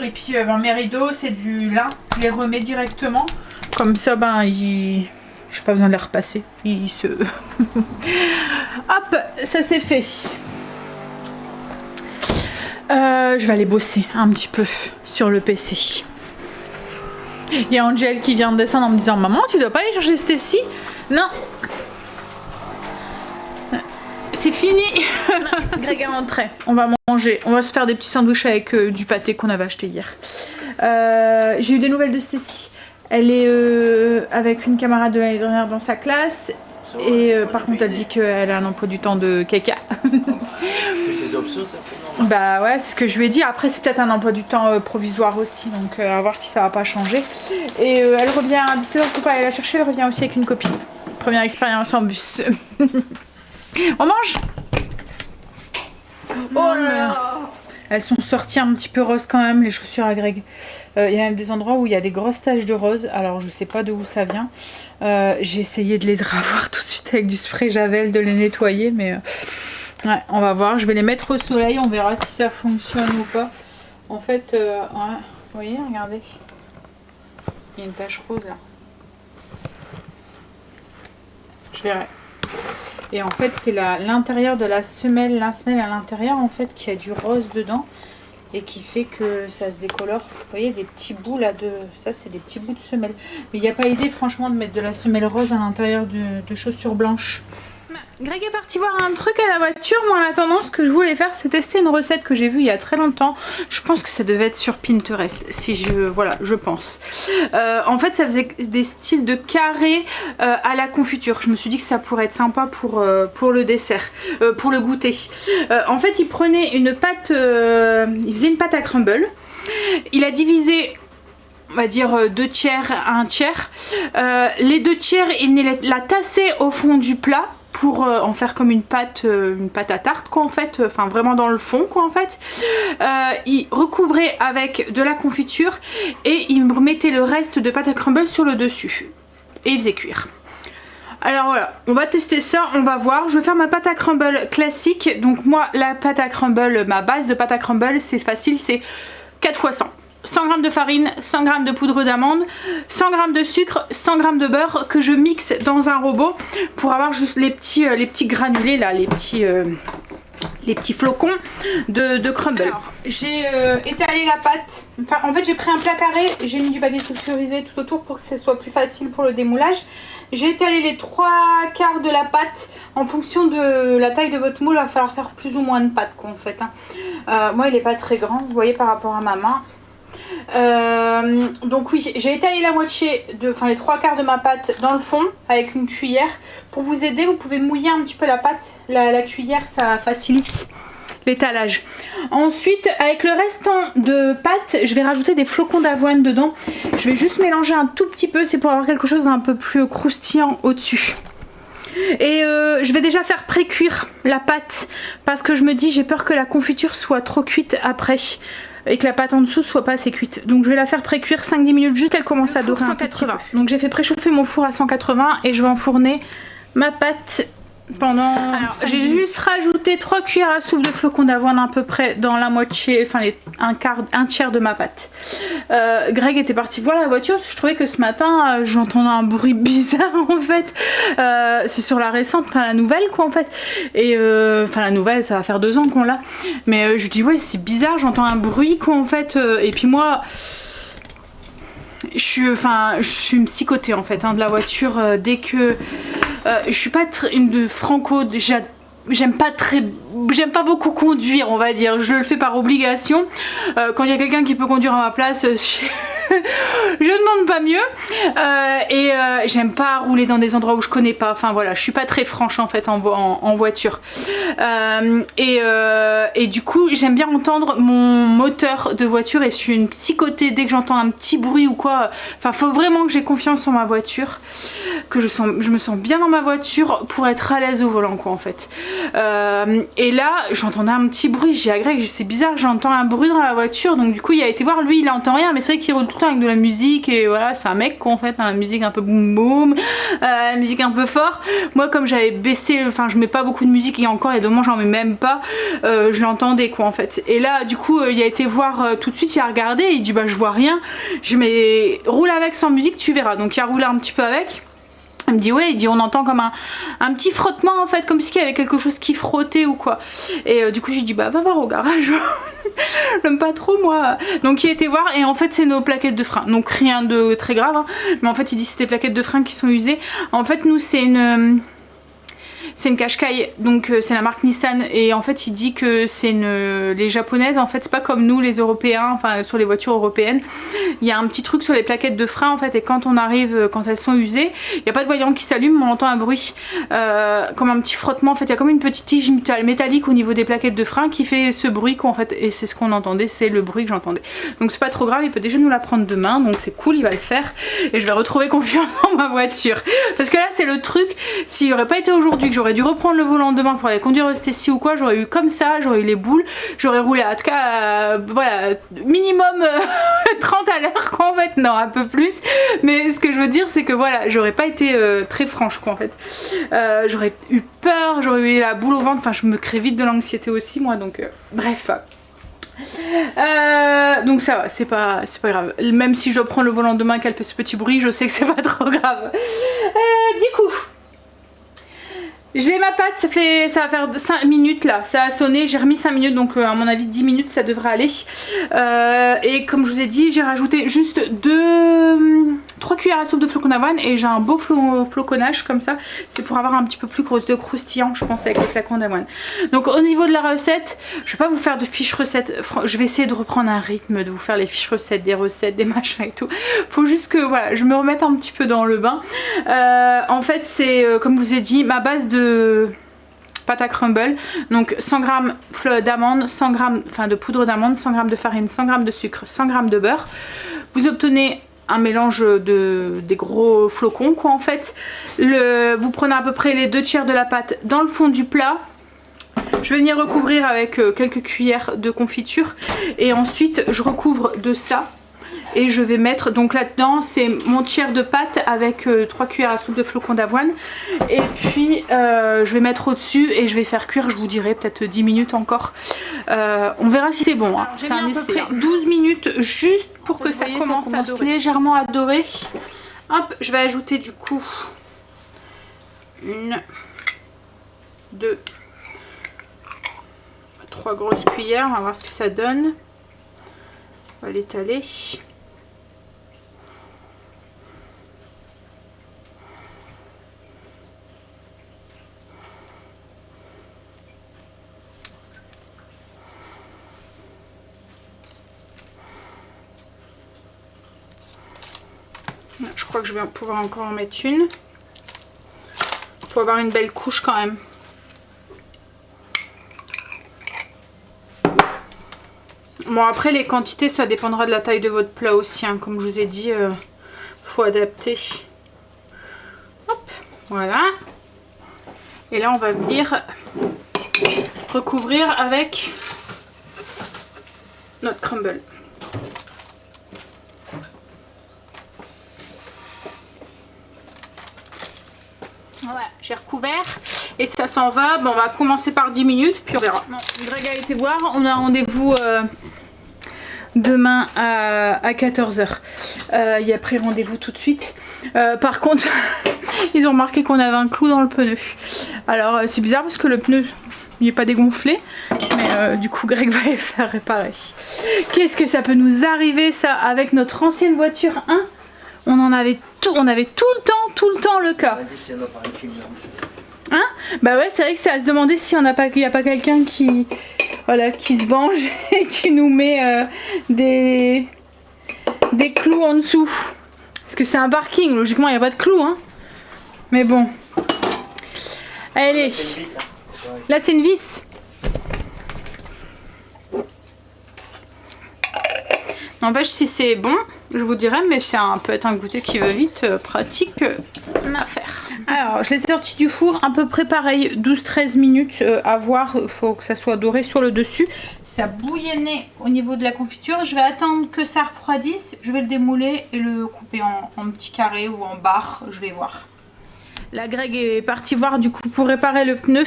Et puis mes rideaux c'est du lin, je les remets directement. Comme ça j'ai pas besoin de les repasser. Ils se hop, ça c'est fait. Je vais aller bosser un petit peu sur le PC. Il y a Angel qui vient de descendre en me disant maman, tu dois pas aller chercher Stacy? Non. C'est fini. Greg est rentré. On va manger. On va se faire des petits sandwichs avec du pâté qu'on avait acheté hier. J'ai eu des nouvelles de Stacy. Elle est avec une camarade de l'année dernière dans sa classe. Et par contre, elle dit qu'elle a un emploi du temps de caca. Bah ouais, c'est ce que je lui ai dit. Après, c'est peut-être un emploi du temps provisoire aussi. Donc, à voir si ça va pas changer. Et elle revient à 17h, faut pas aller la chercher. Elle revient aussi avec une copine. Première expérience en bus. On mange? Oh là là. Elles sont sorties un petit peu roses quand même, les chaussures à Greg. Il y a même des endroits où il y a des grosses taches de rose. Alors je sais pas d'où ça vient. J'ai essayé de les ravoir tout de suite avec du spray Javel, de les nettoyer. Mais ouais, on va voir. Je vais les mettre au soleil. On verra si ça fonctionne ou pas. En fait, ouais, vous voyez, regardez. Il y a une tache rose là. Je verrai. Et en fait c'est l'intérieur de la semelle, l'insemelle à l'intérieur en fait qui a du rose dedans et qui fait que ça se décolore. Vous voyez des petits bouts là de ça, c'est des petits bouts de semelle. Mais il n'y a pas idée franchement de mettre de la semelle rose à l'intérieur de chaussures blanches. Greg est parti voir un truc à la voiture. Moi en attendant, ce que je voulais faire c'est tester une recette que j'ai vue il y a très longtemps. Je pense que ça devait être sur Pinterest, si je pense. En fait ça faisait des styles de carrés à la confiture. Je me suis dit que ça pourrait être sympa pour le dessert, pour le goûter. En fait il prenait une pâte, il faisait une pâte à crumble. Il a divisé, on va dire 2 tiers à 1 tiers. Les 2 tiers il venait la tasser au fond du plat pour en faire comme une pâte à tarte quoi en fait, enfin vraiment dans le fond quoi en fait. Il recouvrait avec de la confiture et il remettait le reste de pâte à crumble sur le dessus et il faisait cuire. Alors voilà, on va tester ça, on va voir. Je vais faire ma pâte à crumble classique. Donc moi la pâte à crumble, ma base de pâte à crumble c'est facile, c'est 4 x 100. 100 g de farine, 100 g de poudre d'amande, 100 g de sucre, 100 g de beurre que je mixe dans un robot pour avoir juste les petits granulés là, les petits flocons de crumble. Alors, j'ai étalé la pâte. Enfin, en fait j'ai pris un plat carré, j'ai mis du papier sulfurisé tout autour pour que ce soit plus facile pour le démoulage. J'ai étalé les 3/4 de la pâte. En fonction de la taille de votre moule, il va falloir faire plus ou moins de pâte quoi en fait. Moi il n'est pas très grand, vous voyez par rapport à ma main. Donc oui, j'ai étalé la moitié, les 3/4 de ma pâte dans le fond avec une cuillère. Pour vous aider, vous pouvez mouiller un petit peu la pâte, la cuillère, ça facilite l'étalage. Ensuite, avec le restant de pâte, je vais rajouter des flocons d'avoine dedans. Je vais juste mélanger un tout petit peu, c'est pour avoir quelque chose d'un peu plus croustillant au-dessus. Et je vais déjà faire pré-cuire la pâte parce que je me dis j'ai peur que la confiture soit trop cuite après et que la pâte en dessous soit pas assez cuite. Donc je vais la faire pré-cuire 5-10 minutes juste qu'elle commence à dorer 180. Donc j'ai fait préchauffer mon four à 180 et je vais enfourner ma pâte pendant... Alors j'ai juste rajouté 3 cuillères à soupe de flocons d'avoine à peu près dans la moitié, enfin un tiers de ma pâte. Greg était parti voir la voiture parce que je trouvais que ce matin j'entendais un bruit bizarre en fait. C'est sur la récente, enfin la nouvelle quoi en fait. Et enfin la nouvelle, ça va faire 2 ans qu'on l'a. Mais je dis ouais c'est bizarre, j'entends un bruit quoi en fait. Et puis moi... Je suis une psychotée en fait de la voiture. Dès que je suis pas une de franco, j'aime pas beaucoup conduire on va dire, je le fais par obligation. Quand il y a quelqu'un qui peut conduire à ma place, je demande pas mieux. J'aime pas rouler dans des endroits où je connais pas. Enfin voilà, je suis pas très franche en fait en voiture. Et du coup, j'aime bien entendre mon moteur de voiture et je suis une psychotée dès que j'entends un petit bruit ou quoi. Enfin, faut vraiment que j'ai confiance en ma voiture, que je me sens bien dans ma voiture pour être à l'aise au volant quoi en fait. Et là, j'entendais un petit bruit. J'ai à Greg, c'est bizarre, j'entends un bruit dans la voiture. Donc du coup, il a été voir, lui, il entend rien, mais c'est vrai qu'il roule tout le temps avec de la musique et voilà, c'est un mec quoi en fait, la musique un peu boum boum, la musique un peu fort. Moi, comme j'avais baissé, enfin, je mets pas beaucoup de musique et encore, il y a 2 mois, j'en mets même pas. Je l'entendais quoi en fait. Et là, du coup, il a été voir tout de suite, il a regardé, il dit bah je vois rien. Je mets roule avec sans musique, tu verras. Donc il a roulé un petit peu avec. Il me dit ouais, il dit on entend comme un petit frottement en fait, comme s'il y avait quelque chose qui frottait ou quoi. Et du coup j'ai dit bah va voir au garage. J'aime pas trop moi. Donc il a été voir et en fait c'est nos plaquettes de frein. Donc rien de très grave hein. Mais en fait il dit c'est des plaquettes de frein qui sont usées. En fait nous c'est une Qashqai, donc c'est la marque Nissan et en fait il dit que c'est les japonaises en fait c'est pas comme nous les européens, enfin sur les voitures européennes il y a un petit truc sur les plaquettes de frein en fait et quand on arrive, quand elles sont usées il n'y a pas de voyant qui s'allume mais on entend un bruit comme un petit frottement en fait, il y a comme une petite tige métallique au niveau des plaquettes de frein qui fait ce bruit quoi en fait et c'est ce qu'on entendait, c'est le bruit que j'entendais. Donc c'est pas trop grave, il peut déjà nous la prendre demain donc c'est cool, il va le faire et je vais retrouver confiance dans ma voiture parce que là c'est le truc, s'il n'aurait pas été aujourd'hui que j'aurais dû reprendre le volant demain pour aller conduire Stécie ou quoi, j'aurais eu comme ça, j'aurais eu les boules, j'aurais roulé à tout cas voilà minimum 30 à l'heure quoi en fait, non un peu plus, mais ce que je veux dire c'est que voilà j'aurais pas été très franche quoi en fait, j'aurais eu peur, j'aurais eu la boule au ventre, enfin je me crée vite de l'anxiété aussi moi donc bref. Donc ça va, c'est pas grave, même si je prends le volant demain qu'elle fait ce petit bruit je sais que c'est pas trop grave. Du coup j'ai ma pâte, ça va faire 5 minutes là, ça a sonné, j'ai remis 5 minutes donc à mon avis 10 minutes ça devrait aller. Et comme je vous ai dit, j'ai rajouté juste 3 cuillères à soupe de flocons d'avoine et j'ai un beau floconnage comme ça, c'est pour avoir un petit peu plus de croustillant je pense avec les flocons d'avoine. Donc au niveau de la recette, je vais pas vous faire de fiches recettes, je vais essayer de reprendre un rythme, de vous faire les fiches recettes, des machins et tout. Faut juste que voilà, je me remette un petit peu dans le bain. En fait c'est comme je vous ai dit, ma base de pâte à crumble, donc 100 g d'amandes, 100 g de poudre d'amande, 100 g de farine, 100 g de sucre, 100 g de beurre. Vous obtenez un mélange des gros flocons quoi en fait. Vous prenez à peu près les 2/3 de la pâte dans le fond du plat. Je vais venir recouvrir avec quelques cuillères de confiture et ensuite je recouvre de ça. Et je vais mettre, donc là-dedans c'est mon tiers de pâte avec 3 cuillères à soupe de flocons d'avoine. Et puis je vais mettre au-dessus et je vais faire cuire, je vous dirai peut-être 10 minutes encore. On verra si c'est bon, hein. C'est un essai. 12 minutes juste pour que ça commence à dorer. Légèrement à dorer. Hop, je vais ajouter du coup 1, 2, 3 grosses cuillères, on va voir ce que ça donne. On va l'étaler. Je crois que je vais pouvoir encore en mettre une. Pour avoir une belle couche quand même. Bon après les quantités ça dépendra de la taille de votre plat aussi hein. Comme je vous ai dit faut adapter. Hop, voilà. Et là on va venir recouvrir avec notre crumble. Voilà, j'ai recouvert et ça s'en va. Bon, on va commencer par 10 minutes puis on verra. Bon, Greg a été voir, on a rendez-vous demain à 14 h. Il a pris rendez-vous tout de suite. Par contre, ils ont remarqué qu'on avait un clou dans le pneu. Alors c'est bizarre parce que le pneu il n'est pas dégonflé, mais du coup Greg va les faire réparer. Qu'est-ce que ça peut nous arriver ça avec notre ancienne voiture hein? On avait tout le temps le cas. Hein? Bah ouais, c'est vrai que c'est à se demander si on n'a pas, il n'y a pas quelqu'un qui, voilà, qui se venge et qui nous met des des clous en dessous. Parce que c'est un parking, logiquement il n'y a pas de clous. Hein. Mais bon. Allez. Là c'est une vis. N'empêche si c'est bon, je vous dirais, mais c'est peut-être un goûter qui va vite, pratique à faire. Alors je les ai sortis du four, à peu près pareil, 12-13 minutes à voir, il faut que ça soit doré sur le dessus. Ça bouillonnait au niveau de la confiture, je vais attendre que ça refroidisse, je vais le démouler et le couper en petits carrés ou en barres, je vais voir. La Greg est partie voir du coup pour réparer le pneu.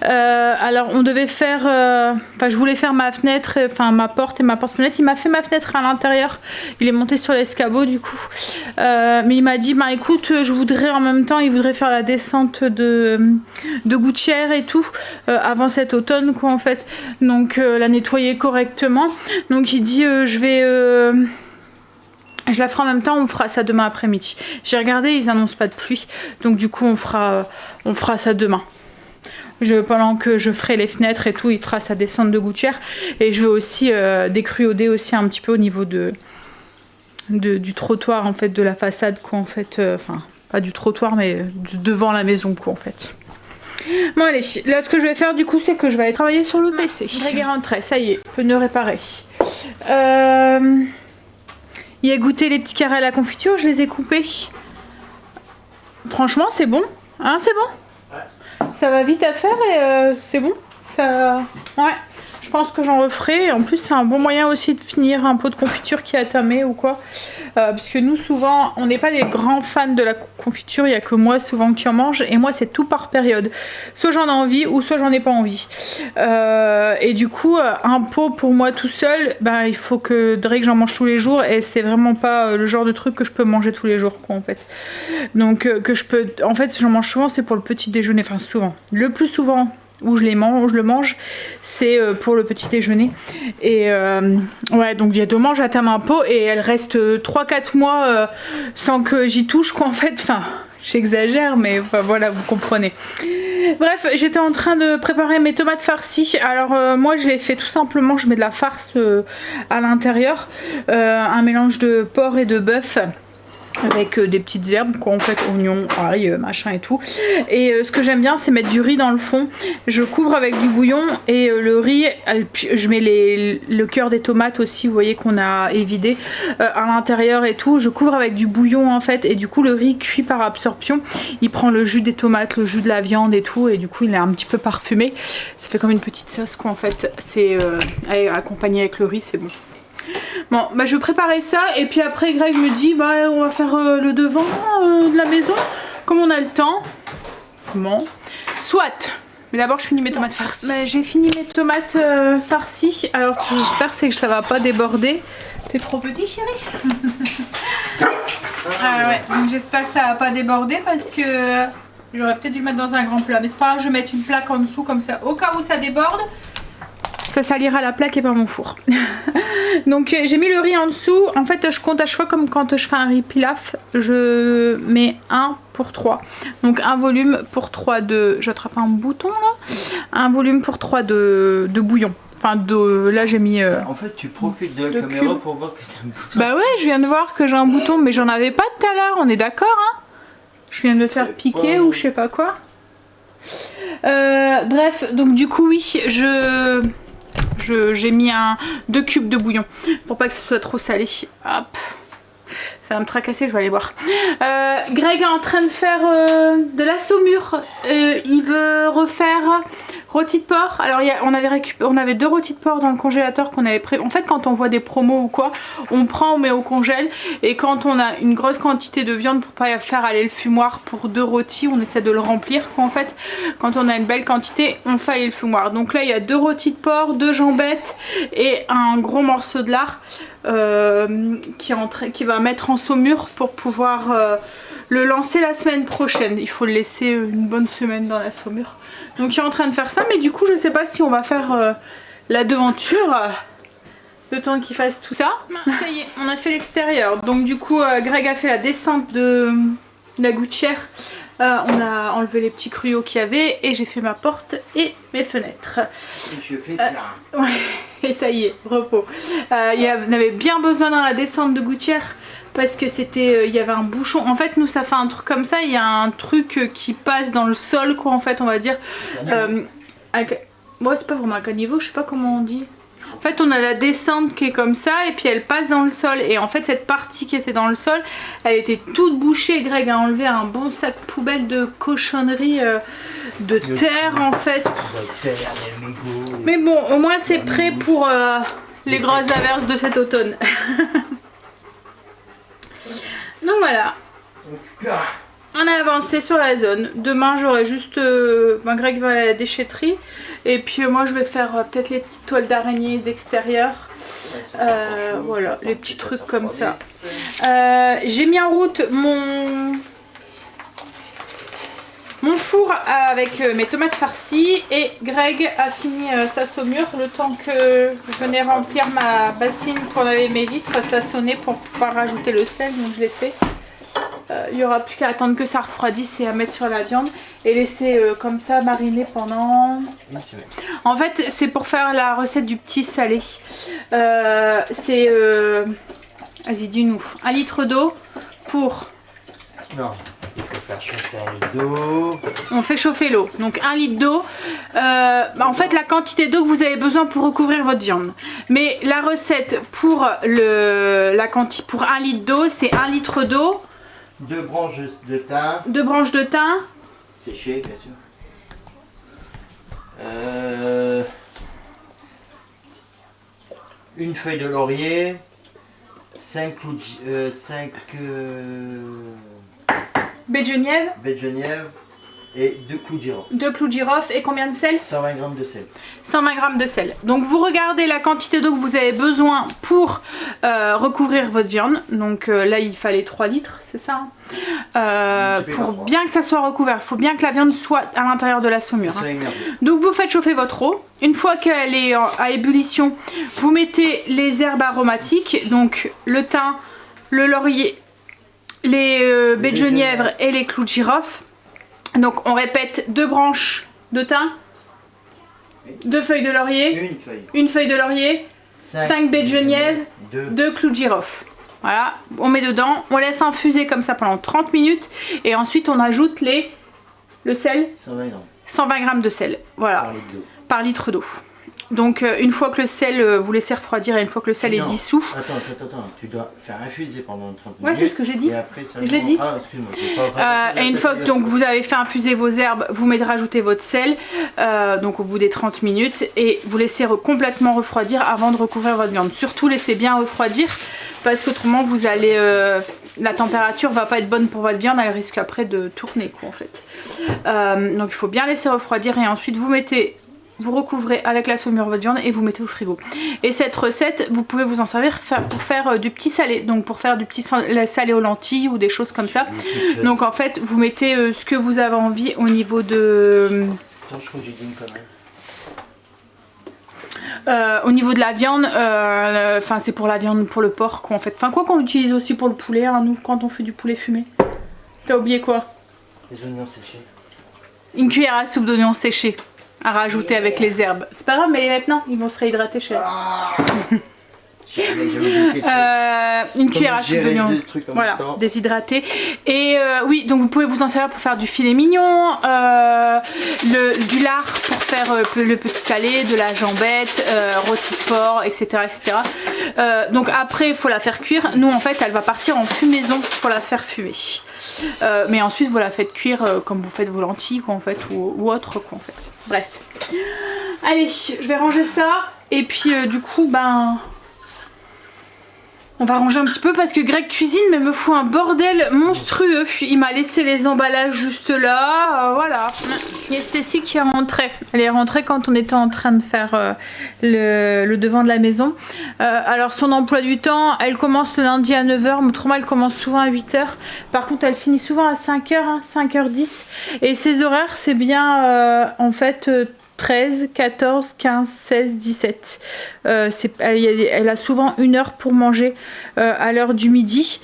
Alors on devait faire, je voulais faire ma fenêtre, ma porte et ma porte-fenêtre. Il m'a fait ma fenêtre à l'intérieur. Il est monté sur l'escabeau du coup. Mais il m'a dit, bah écoute, je voudrais en même temps, il voudrait faire la descente de gouttière et tout avant cet automne quoi en fait. Donc la nettoyer correctement. Donc il dit, je la ferai en même temps, on fera ça demain après-midi. J'ai regardé, ils annoncent pas de pluie. Donc du coup, on fera ça demain. Pendant que je ferai les fenêtres et tout, il fera sa descente de gouttière. Et je vais aussi décruauder aussi un petit peu au niveau du trottoir, en fait, de la façade, quoi, en fait. Pas du trottoir, mais devant la maison, quoi, en fait. Bon, allez. Là, ce que je vais faire, du coup, c'est que je vais aller travailler sur le PC. Greg est rentré, ça y est, pneu réparé. Il a goûté les petits carrés à la confiture, je les ai coupés. Franchement, c'est bon. Hein, c'est bon. Ouais. Ça va vite à faire et c'est bon. Ça... Ouais. Je pense que j'en referai. En plus, c'est un bon moyen aussi de finir un pot de confiture qui est attamé ou quoi. Parce que nous, souvent, on n'est pas les grands fans de la confiture. Il n'y a que moi, souvent, qui en mange. Et moi, c'est tout par période. Soit j'en ai envie ou soit j'en ai pas envie. Et du coup, un pot pour moi tout seul, il faut que j'en mange tous les jours. Et c'est vraiment pas le genre de truc que je peux manger tous les jours, quoi, en fait. Donc, en fait, j'en mange souvent, c'est pour le petit déjeuner. Enfin, souvent. Le plus souvent où je le mange, c'est pour le petit déjeuner. Et ouais, donc il y a 2 mois, j'attame un pot et elle reste 3-4 mois sans que j'y touche, quoi, en fait. Enfin, j'exagère, mais voilà, vous comprenez. Bref, j'étais en train de préparer mes tomates farcies. Alors moi, je les fais tout simplement, je mets de la farce à l'intérieur, un mélange de porc et de bœuf. Avec des petites herbes, quoi, en fait, oignons, ail, machin et tout. Et ce que j'aime bien, c'est mettre du riz dans le fond. Je couvre avec du bouillon et le riz, je mets le cœur des tomates aussi, vous voyez qu'on a évidé à l'intérieur et tout. Je couvre avec du bouillon en fait, et du coup le riz cuit par absorption. Il prend le jus des tomates, le jus de la viande et tout, et du coup il est un petit peu parfumé. Ça fait comme une petite sauce, quoi, en fait. C'est accompagné avec le riz, c'est bon. Bon, je vais préparer ça et puis après Greg me dit on va faire le devant de la maison comme on a le temps. Bon, soit. Mais d'abord je finis mes tomates farcies. J'ai fini mes tomates farcies. Alors j'espère que ça va pas déborder. T'es trop petit, chérie. Ouais, donc j'espère que ça va pas déborder parce que j'aurais peut-être dû le mettre dans un grand plat. Mais c'est pas grave, je vais mettre une plaque en dessous comme ça au cas où ça déborde. Ça salira la plaque et pas mon four. Donc j'ai mis le riz en dessous. En fait je compte à chaque fois comme quand je fais un riz pilaf. Je mets 1 pour 3. Donc un volume pour 3 de... J'attrape un bouton là. Un volume pour 3 de bouillon. Enfin là j'ai mis... En fait tu profites de la caméra cube pour voir que t'as un bouton. Bah ouais, je viens de voir que j'ai un bouton. Mais j'en avais pas tout à l'heure, on est d'accord hein. Je viens de me faire piquer ou je sais pas quoi. Bref, donc du coup oui, j'ai mis 2 cubes de bouillon pour pas que ce soit trop salé. Hop, ça va me tracasser, je vais aller voir. Greg est en train de faire de la saumure. Il veut refaire rôti de porc. Alors on avait 2 rôtis de porc dans le congélateur qu'on avait pris. En fait quand on voit des promos ou quoi, on prend, on met au congèle. Et quand on a une grosse quantité de viande pour pas faire aller le fumoir pour 2 rôtis, on essaie de le remplir, quoi, en fait. Quand on a une belle quantité, on fait aller le fumoir. Donc là il y a 2 rôtis de porc, 2 jambettes et un gros morceau de lard qui va mettre en saumure pour pouvoir le lancer la semaine prochaine. Il faut le laisser une bonne semaine dans la saumure. Donc il est en train de faire ça, mais du coup je sais pas si on va faire la devanture le temps qu'il fasse tout ça. Ça y est, on a fait l'extérieur. Donc du coup Greg a fait la descente de la gouttière. On a enlevé les petits cruyaux qu'il y avait et j'ai fait ma porte et mes fenêtres. Et je fais ça. Ouais. Et ça y est, repos. Il y avait bien besoin dans la descente de Gouttières parce que c'était, il y avait un bouchon. En fait, nous, ça fait un truc comme ça. Il y a un truc qui passe dans le sol, quoi, en fait, on va dire. Bon, c'est pas vraiment un caniveau, je sais pas comment on dit. En fait, on a la descente qui est comme ça et puis elle passe dans le sol. Et en fait, cette partie qui était dans le sol, elle était toute bouchée. Greg a enlevé un bon sac poubelle de cochonneries, de terre en fait. Mais bon, au moins c'est prêt pour les grosses averses de cet automne. Donc voilà. On a avancé sur la zone. Demain j'aurai juste... Greg va à la déchetterie. Et puis moi je vais faire peut-être les petites toiles d'araignée d'extérieur. Voilà, les petits trucs comme ça. J'ai mis en route mon four avec mes tomates farcies. Et Greg a fini sa saumure. Le temps que je venais remplir ma bassine pour laver mes vitres, ça sonnait pour pouvoir rajouter le sel. Donc je l'ai fait. Il n'y aura plus qu'à attendre que ça refroidisse et à mettre sur la viande et laisser comme ça mariner pendant une semaine. En fait c'est pour faire la recette du petit salé. C'est vas-y dis-nous, 1 litre d'eau pour... Non, il faut faire chauffer 1 litre d'eau. On fait chauffer l'eau, donc 1 litre d'eau. En fait la quantité d'eau que vous avez besoin pour recouvrir votre viande. Mais la recette pour la quantité pour 1 litre d'eau, c'est 1 litre d'eau. 2 branches de thym. 2 branches de thym. Séchées, bien sûr. Une feuille de laurier. 5 baies de genièvre. Baies de genièvre. Et 2 clous de girofle. 2 clous de girofle et combien de sel? 120 g de sel. 120 g de sel. Donc vous regardez la quantité d'eau que vous avez besoin pour recouvrir votre viande. Donc là il fallait 3 litres, c'est ça pour bien que ça soit recouvert, il faut bien que la viande soit à l'intérieur de la saumure. Donc vous faites chauffer votre eau. Une fois qu'elle est à ébullition, vous mettez les herbes aromatiques, donc le thym, le laurier, les baies de genièvre et les clous de girofle. Donc on répète 2 branches de thym, 2 feuilles de laurier, une feuille de laurier, 5 baies de genièvre, 2 clous de girofle. Voilà, on met dedans, on laisse infuser comme ça pendant 30 minutes et ensuite on ajoute le sel, 120 g de sel, voilà, par litre d'eau. Donc une fois que le sel, vous laissez refroidir et une fois que le sel est dissous... Attends, tu dois faire infuser pendant 30 minutes. Ouais, c'est ce que j'ai dit. Et après seulement... Je l'ai dit. Ah, excuse-moi. Et une fois que donc, vous avez fait infuser vos herbes, vous rajoutez votre sel, donc au bout des 30 minutes, et vous laissez complètement refroidir avant de recouvrir votre viande. Surtout laissez bien refroidir, parce qu'autrement vous allez... la température va pas être bonne pour votre viande, elle risque après de tourner quoi en fait. Donc il faut bien laisser refroidir et ensuite vous recouvrez avec la saumure votre viande et vous mettez au frigo. Et cette recette, vous pouvez vous en servir pour faire du petit salé, donc pour faire du petit salé aux lentilles ou des choses comme ça. Donc en fait, vous mettez ce que vous avez envie au niveau de... Attends, je crois que j'ai dit une connerie. Au niveau de la viande, enfin c'est pour la viande, pour le porc quoi en fait. Enfin quoi qu'on utilise aussi pour le poulet, hein, nous quand on fait du poulet fumé. T'as oublié quoi? Les oignons séchés. Une cuillère à soupe d'oignons séchés. À rajouter avec les herbes. C'est pas grave, mais les maintenant, ils vont se réhydrater chez une cuillère à soupe d'oignon, voilà, déshydraté. Et oui, donc vous pouvez vous en servir pour faire du filet mignon, du lard pour faire le petit salé, de la jambette, rôti de porc, etc. etc. Donc après, il faut la faire cuire. Nous, en fait, elle va partir en fumaison pour la faire fumer. Mais ensuite, vous la faites cuire comme vous faites vos lentilles, quoi, en fait, ou autre, quoi, en fait. Bref. Allez, je vais ranger ça. Et puis, du coup, on va ranger un petit peu parce que Greg cuisine mais me fout un bordel monstrueux. Il m'a laissé les emballages juste là, voilà. Il y a Stécie qui est rentrée. Elle est rentrée quand on était en train de faire le devant de la maison. Alors son emploi du temps, elle commence le lundi à 9 h, mais autrement elle commence souvent à 8 h. Par contre elle finit souvent à 5 h, hein, 5 h 10. Et ses horaires c'est bien en fait... 13, 14, 15, 16, 17. Elle a souvent 1 heure pour manger à l'heure du midi.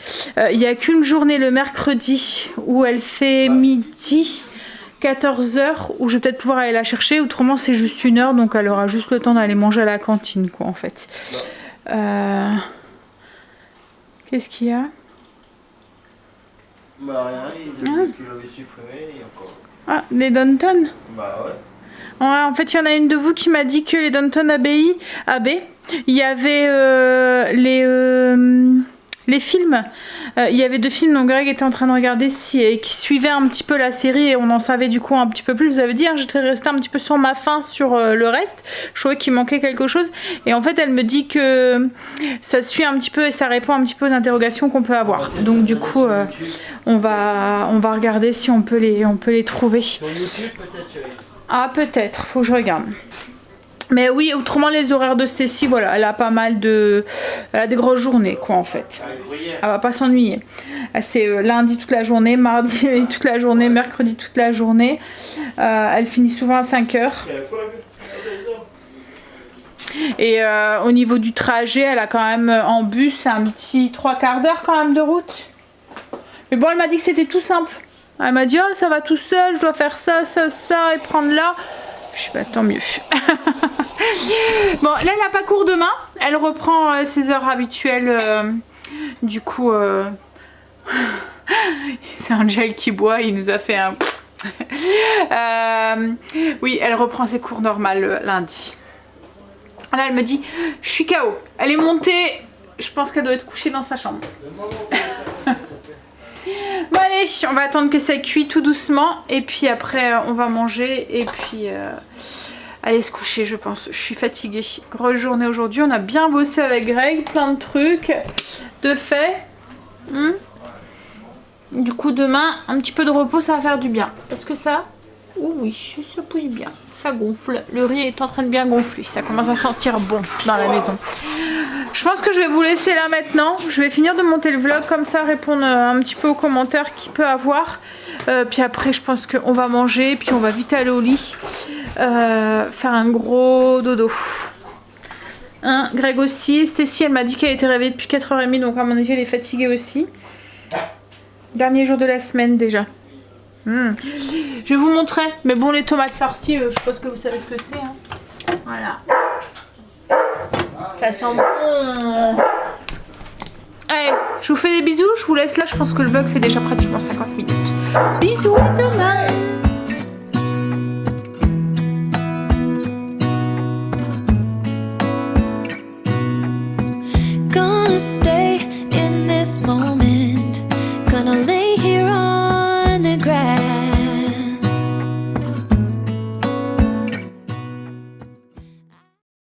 Il n'y a qu'une journée le mercredi où elle fait midi 14h où je vais peut-être pouvoir aller la chercher. Autrement, c'est juste 1 heure, donc elle aura juste le temps d'aller manger à la cantine, quoi, en fait. Qu'est-ce qu'il y a? Bah rien, il avait supprimé et encore. Ah, les Downton? Bah ouais. Ouais, en fait, il y en a une de vous qui m'a dit que les Downton Abbey, il y avait les films. Il y avait 2 films dont Greg était en train de regarder et qui suivaient un petit peu la série et on en savait du coup un petit peu plus. Je vous avais dit, hein, j'étais restée un petit peu sur ma faim sur le reste. Je trouvais qu'il manquait quelque chose. Et en fait, elle me dit que ça suit un petit peu et ça répond un petit peu aux interrogations qu'on peut avoir. Donc du coup, on va regarder si on peut les trouver. Sur YouTube peut-être. Ah peut-être, faut que je regarde. Mais oui, autrement les horaires de Stécie, voilà, elle a pas mal de... Elle a des grosses journées, quoi, en fait. Elle va pas s'ennuyer. C'est lundi toute la journée, mardi toute la journée, mercredi toute la journée. Elle finit souvent à 5h. Et au niveau du trajet, elle a quand même en bus un petit 3/4 d'heure quand même de route. Mais bon, elle m'a dit que c'était tout simple. Elle m'a dit, oh, ça va tout seul, je dois faire ça, ça, ça, et prendre là. Je suis pas tant mieux. Bon, là, elle n'a pas cours demain. Elle reprend ses heures habituelles. Du coup, c'est un gel qui boit. Il nous a fait un... oui, elle reprend ses cours normales lundi. Là, elle me dit, je suis KO. Elle est montée. Je pense qu'elle doit être couchée dans sa chambre. Bon allez, on va attendre que ça cuit tout doucement et puis après on va manger et puis aller se coucher, je pense. Je suis fatiguée. Grosse journée aujourd'hui, on a bien bossé avec Greg, plein de trucs de fait. Du coup demain, un petit peu de repos, ça va faire du bien. Est-ce que ça? Oh oui, ça pousse bien. Ça gonfle. Le riz est en train de bien gonfler. Ça commence à sentir bon dans la maison. Je pense que je vais vous laisser là maintenant. Je vais finir de monter le vlog comme ça, répondre un petit peu aux commentaires qu'il peut avoir. Puis après, je pense qu'on va manger. Puis on va vite aller au lit. Faire un gros dodo. Hein, Greg aussi. Stécie, elle m'a dit qu'elle était réveillée depuis 4h30. Donc à mon avis, elle est fatiguée aussi. Dernier jour de la semaine déjà. Je vais vous montrer. Mais bon, les tomates farcies, je pense que vous savez ce que c'est. Hein. Voilà. Ça sent bon. Allez, je vous fais des bisous. Je vous laisse là. Je pense que le vlog fait déjà pratiquement 50 minutes. Bisous, à demain.